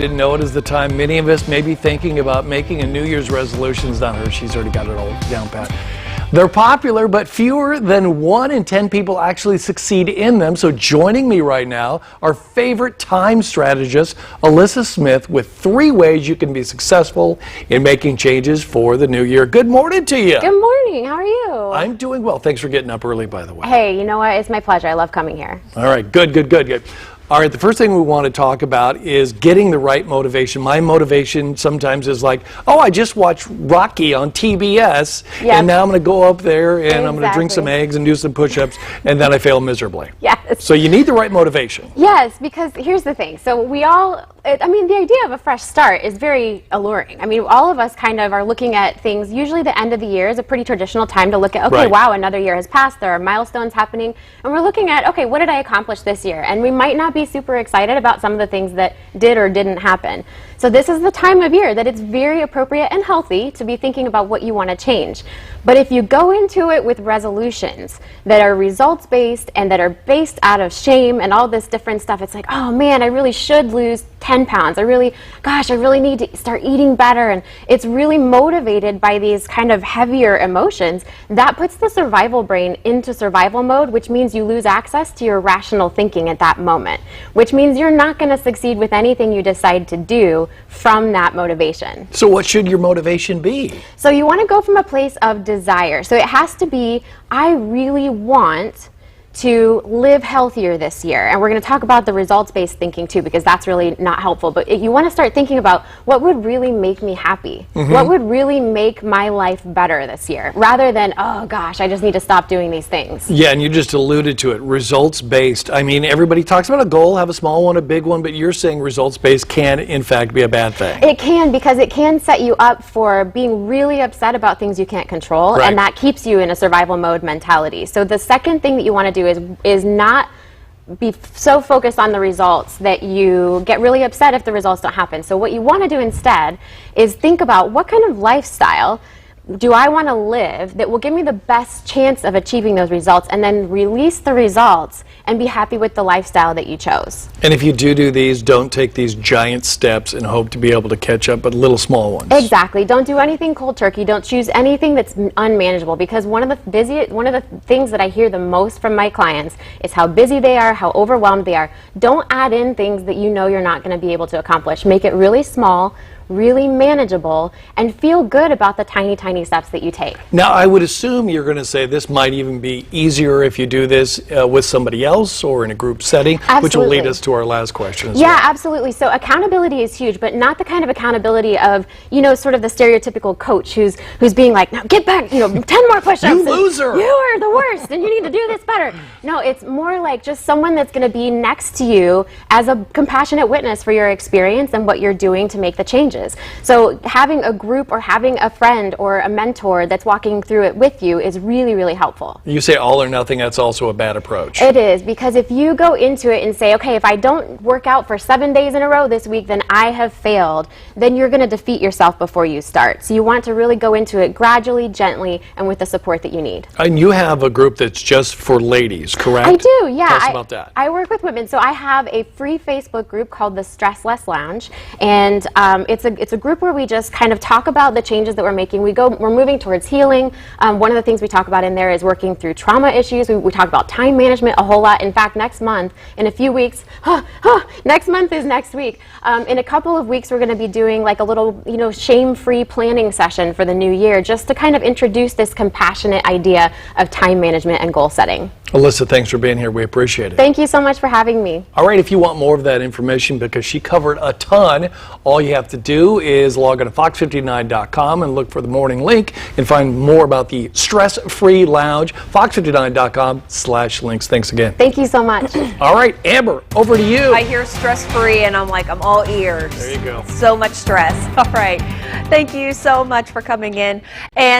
didn't know it, is the time many of us may be thinking about making a New Year's resolution. It's not her, she's already got it all down pat. They're popular, but fewer than 1 in 10 people actually succeed in them. So joining me right now, our favorite time strategist, Alyssa Smith, with 3 ways you can be successful in making changes for the new year. Good morning to you. Good morning. How are you? I'm doing well. Thanks for getting up early, by the way. Hey, you know what? It's my pleasure. I love coming here. All right, good. All right, the first thing we want to talk about is getting the right motivation. My motivation sometimes is like, oh, I just watched Rocky on TBS, and now I'm going to go up there and I'm going to drink some eggs and do some push-ups, and then I fail miserably. Yes. So you need the right motivation. Yes, because here's the thing. So we all, I mean, the idea of a fresh start is very alluring. I mean, all of us kind of are looking at things. Usually the end of the year is a pretty traditional time to look at, okay, wow, another year has passed. There are milestones happening. And we're looking at, okay, what did I accomplish this year? And we might not be super excited about some of the things that did or didn't happen. So this is the time of year that it's very appropriate and healthy to be thinking about what you want to change. But if you go into it with resolutions that are results-based and that are based out of shame and all this different stuff, it's like, oh man, I really should lose 10 pounds. I really need to start eating better. And it's really motivated by these kind of heavier emotions. That puts the survival brain into survival mode, which means you lose access to your rational thinking at that moment, which means you're not going to succeed with anything you decide to do from that motivation. So what should your motivation be? So you want to go from a place of desire. So it has to be, I really want to live healthier this year. And we're going to talk about the results-based thinking too, because that's really not helpful. But you want to start thinking about what would really make me happy? What would really make my life better this year? Rather than, oh gosh, I just need to stop doing these things. Yeah, and you just alluded to it, results-based. I mean, everybody talks about a goal, have a small one, a big one, but you're saying results-based can, in fact, be a bad thing. It can, because it can set you up for being really upset about things you can't control, and that keeps you in a survival mode mentality. So the second thing that you want to do is not be so focused on the results that you get really upset if the results don't happen. So what you want to do instead is think about, what kind of lifestyle do I want to live that will give me the best chance of achieving those results, and then release the results and be happy with the lifestyle that you chose. And if you do these, don't take these giant steps and hope to be able to catch up with little small ones. Exactly. Don't do anything cold turkey. Don't choose anything that's unmanageable, because one of the things that I hear the most from my clients is how busy they are, how overwhelmed they are. Don't add in things that you know you're not going to be able to accomplish. Make it really small, really manageable, and feel good about the tiny steps that you take. Now, I would assume you're going to say this might even be easier if you do this with somebody else or in a group setting, which will lead us to our last question as well. Absolutely. So accountability is huge, but not the kind of accountability of, you know, sort of the stereotypical coach who's being like, now get back, 10 more push-ups. You loser! You are the worst, and you need to do this better. No, it's more like just someone that's going to be next to you as a compassionate witness for your experience and what you're doing to make the changes. So having a group or having a friend or a mentor that's walking through it with you is really, really helpful. You say all or nothing, that's also a bad approach. It is, because if you go into it and say, okay, if I don't work out for 7 days in a row this week, then I have failed, then you're going to defeat yourself before you start. So you want to really go into it gradually, gently, and with the support that you need. And you have a group that's just for ladies, correct? I do, yeah. Tell us about that. I work with women. So I have a free Facebook group called the Stress Less Lounge, and it's a group where we just kind of talk about the changes that we're making. We're moving towards healing. One of the things we talk about in there is working through trauma issues. We talk about time management a whole lot. In fact, next month, in a few weeks, next month is next week. In a couple of weeks, we're going to be doing like a little, shame-free planning session for the new year, just to kind of introduce this compassionate idea of time management and goal setting. Alyssa, thanks for being here. We appreciate it. Thank you so much for having me. All right, if you want more of that information, because she covered a ton, all you have to do is log on to fox59.com and look for the morning link and find more about the stress-free lounge, fox59.com/links. Thanks again. Thank you so much. All right, Amber, over to you. I hear stress-free and I'm like, I'm all ears. There you go. So much stress. All right. Thank you so much for coming in. And